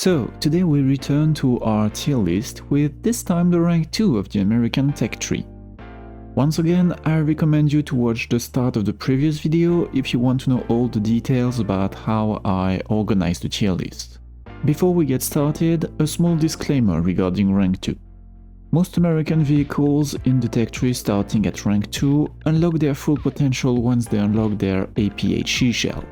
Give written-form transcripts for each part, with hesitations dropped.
So, today we return to our tier list with this time the rank 2 of the American tech tree. Once again, I recommend you to watch the start of the previous video if you want to know all the details about how I organize the tier list. Before we get started, a small disclaimer regarding rank 2. Most American vehicles in the tech tree starting at rank 2 unlock their full potential once they unlock their APHE shell.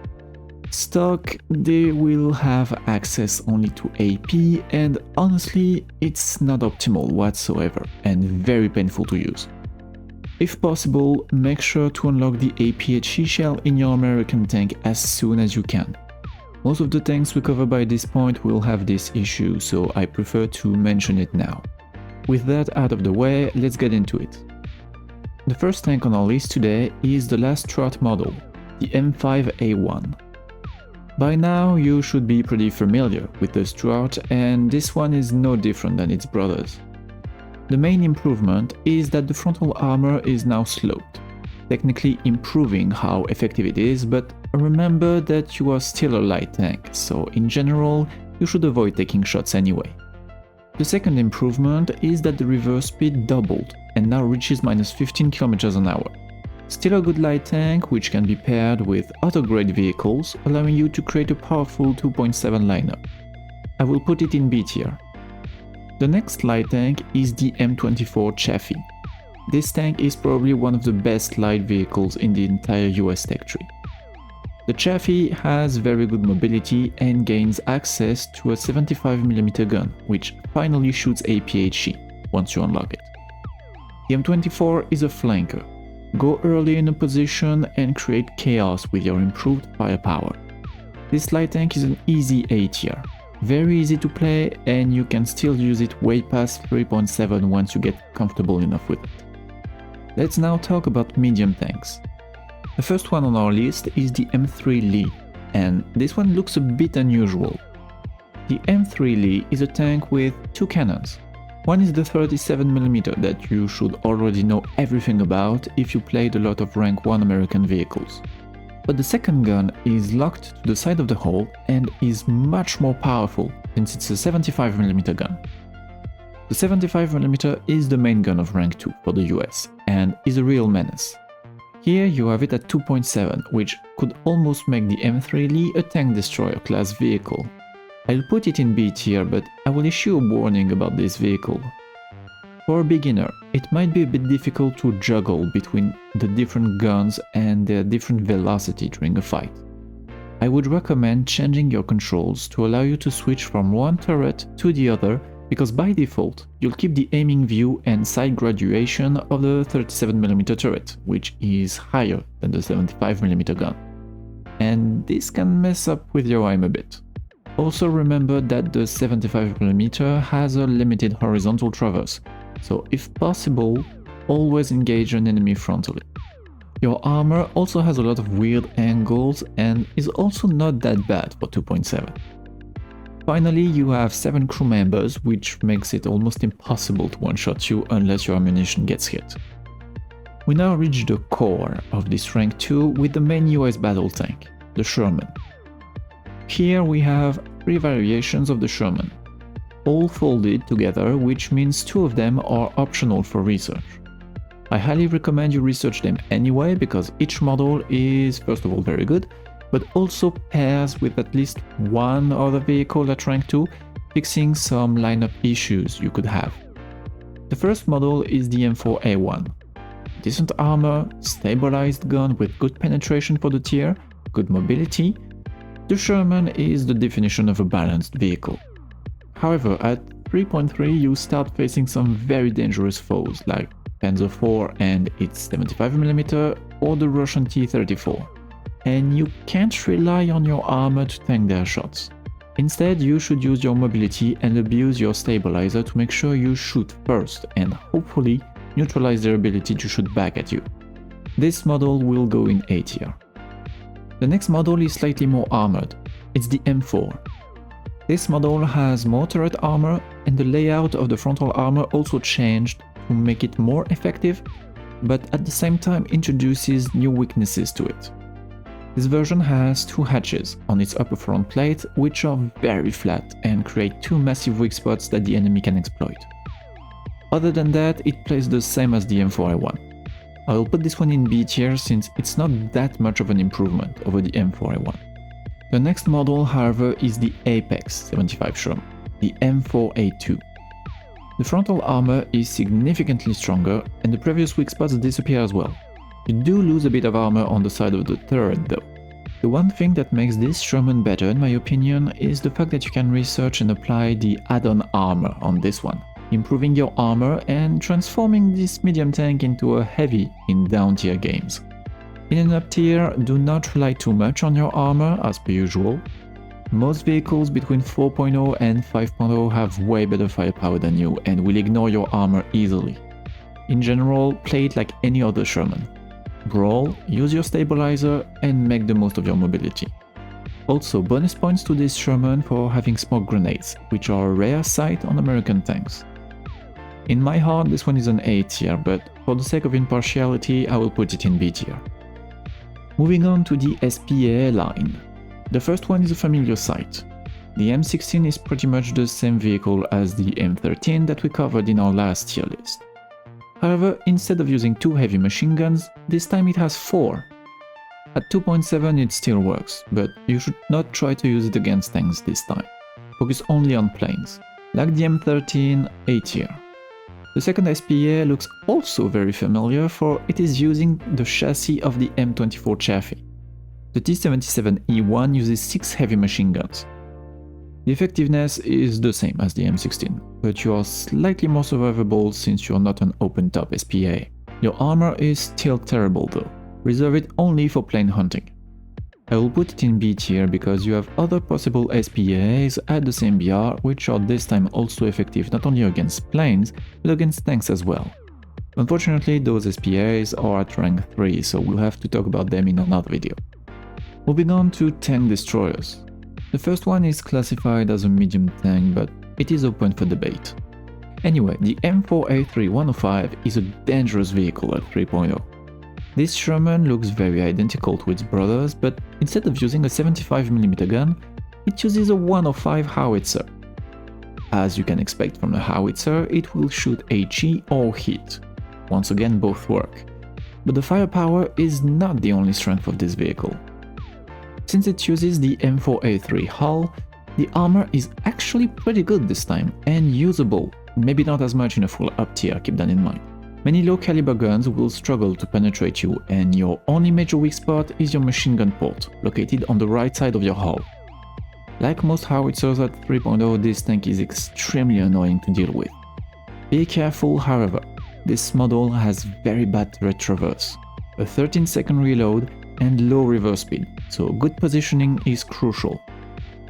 Stock, they will have access only to AP, and honestly, it's not optimal whatsoever and very painful to use. If possible, make sure to unlock the APHE shell in your American tank as soon as you can. Most of the tanks we cover by this point will have this issue, so I prefer to mention it now. With that out of the way, let's get into it. The first tank on our list today is the last Strat model, the M5A1. By now you should be pretty familiar with the Strat, and this one is no different than its brothers. The main improvement is that the frontal armor is now sloped, technically improving how effective it is, but remember that you are still a light tank, so in general you should avoid taking shots anyway. The second improvement is that the reverse speed doubled and now reaches -15 km/h. Still a good light tank which can be paired with other great vehicles, allowing you to create a powerful 2.7 lineup. I will put it in B tier. The next light tank is the M24 Chaffee. This tank is probably one of the best light vehicles in the entire US tech tree. The Chaffee has very good mobility and gains access to a 75mm gun, which finally shoots APHE once you unlock it. The M24 is a flanker. Go early in a position and create chaos with your improved firepower. This light tank is an easy A tier. Very easy to play, and you can still use it way past 3.7 once you get comfortable enough with it. Let's now talk about medium tanks. The first one on our list is the M3 Lee, and this one looks a bit unusual. The M3 Lee is a tank with two cannons. One is the 37mm that you should already know everything about if you played a lot of rank 1 American vehicles. But the second gun is locked to the side of the hull and is much more powerful since it's a 75mm gun. The 75mm is the main gun of rank 2 for the US and is a real menace. Here you have it at 2.7, which could almost make the M3 Lee a tank destroyer class vehicle. I'll put it in B tier, but I will issue a warning about this vehicle. For a beginner, it might be a bit difficult to juggle between the different guns and their different velocity during a fight. I would recommend changing your controls to allow you to switch from one turret to the other, because by default, you'll keep the aiming view and sight graduation of the 37mm turret, which is higher than the 75mm gun. And this can mess up with your aim a bit. Also remember that the 75mm has a limited horizontal traverse, so if possible, always engage an enemy frontally. Your armor also has a lot of weird angles and is also not that bad for 2.7. Finally, you have 7 crew members, which makes it almost impossible to one-shot you unless your ammunition gets hit. We now reach the core of this rank 2 with the main US battle tank, the Sherman. Here we have 3 variations of the Sherman, all folded together, which means 2 of them are optional for research. I highly recommend you research them anyway, because each model is first of all very good, but also pairs with at least one other vehicle at rank 2, fixing some lineup issues you could have. The first model is the M4A1. Decent armor, stabilized gun with good penetration for the tier, good mobility. The Sherman is the definition of a balanced vehicle. However, at 3.3 you start facing some very dangerous foes like Panzer IV and its 75mm or the Russian T-34. And you can't rely on your armor to tank their shots. Instead, you should use your mobility and abuse your stabilizer to make sure you shoot first and hopefully neutralize their ability to shoot back at you. This model will go in A tier. The next model is slightly more armored. It's the M4. This model has more turret armor, and the layout of the frontal armor also changed to make it more effective, but at the same time introduces new weaknesses to it. This version has two hatches on its upper front plate, which are very flat and create two massive weak spots that the enemy can exploit. Other than that, it plays the same as the M4A1. I will put this one in B tier since it's not that much of an improvement over the M4A1. The next model, however, is the Apex 75 Sherman, the M4A2. The frontal armor is significantly stronger and the previous weak spots disappear as well. You do lose a bit of armor on the side of the turret though. The one thing that makes this Sherman better in my opinion is the fact that you can research and apply the add-on armor on this one, improving your armor and transforming this medium tank into a heavy in down tier games. In an up tier, do not rely too much on your armor as per usual. Most vehicles between 4.0 and 5.0 have way better firepower than you and will ignore your armor easily. In general, play it like any other Sherman. Brawl, use your stabilizer, and make the most of your mobility. Also, bonus points to this Sherman for having smoke grenades, which are a rare sight on American tanks. In my heart, this one is an A tier, but for the sake of impartiality, I will put it in B tier. Moving on to the SPAA line. The first one is a familiar sight. The M16 is pretty much the same vehicle as the M13 that we covered in our last tier list. However, instead of using 2 heavy machine guns, this time it has 4. At 2.7 it still works, but you should not try to use it against tanks this time. Focus only on planes, like the M13 A tier. The second SPAA looks also very familiar, for it is using the chassis of the M24 Chaffee. The T-77E1 uses 6 heavy machine guns. The effectiveness is the same as the M16, but you are slightly more survivable since you are not an open-top SPAA. Your armor is still terrible though, reserve it only for plane hunting. I will put it in B tier because you have other possible SPAAs at the same BR which are this time also effective not only against planes, but against tanks as well. Unfortunately, those SPAAs are at rank 3, so we'll have to talk about them in another video. Moving on to tank destroyers. The first one is classified as a medium tank, but it is open for debate. Anyway, the M4A3-105 is a dangerous vehicle at 3.0. This Sherman looks very identical to its brothers, but instead of using a 75mm gun, it uses a 105 howitzer. As you can expect from a howitzer, it will shoot HE or heat. Once again, both work. But the firepower is not the only strength of this vehicle. Since it uses the M4A3 hull, the armor is actually pretty good this time and usable, maybe not as much in a full up tier, keep that in mind. Many low caliber guns will struggle to penetrate you and your only major weak spot is your machine gun port, located on the right side of your hull. Like most howitzers at 3.0, this tank is extremely annoying to deal with. Be careful, however, this model has very bad threat traverse, a 13-second reload and low reverse speed, so good positioning is crucial.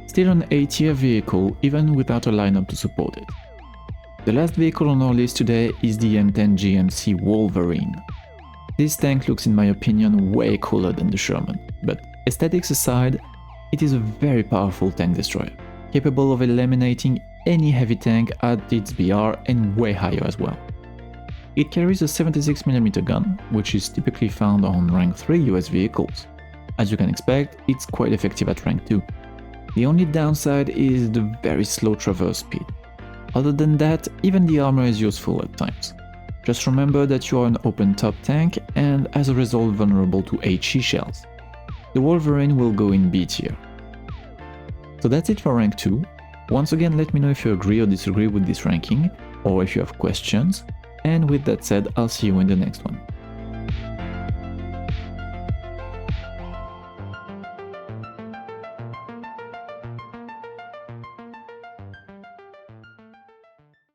Still an A tier vehicle even without a lineup to support it. The last vehicle on our list today is the M10 GMC Wolverine. This tank looks in my opinion way cooler than the Sherman, but aesthetics aside, it is a very powerful tank destroyer, capable of eliminating any heavy tank at its BR and way higher as well. It carries a 76mm gun, which is typically found on rank 3 US vehicles. As you can expect, it's quite effective at rank 2. The only downside is the very slow traverse speed. Other than that, even the armor is useful at times. Just remember that you are an open top tank and as a result vulnerable to HE shells. The Wolverine will go in B tier. So that's it for rank 2. Once again, let me know if you agree or disagree with this ranking, or if you have questions. And with that said, I'll see you in the next one.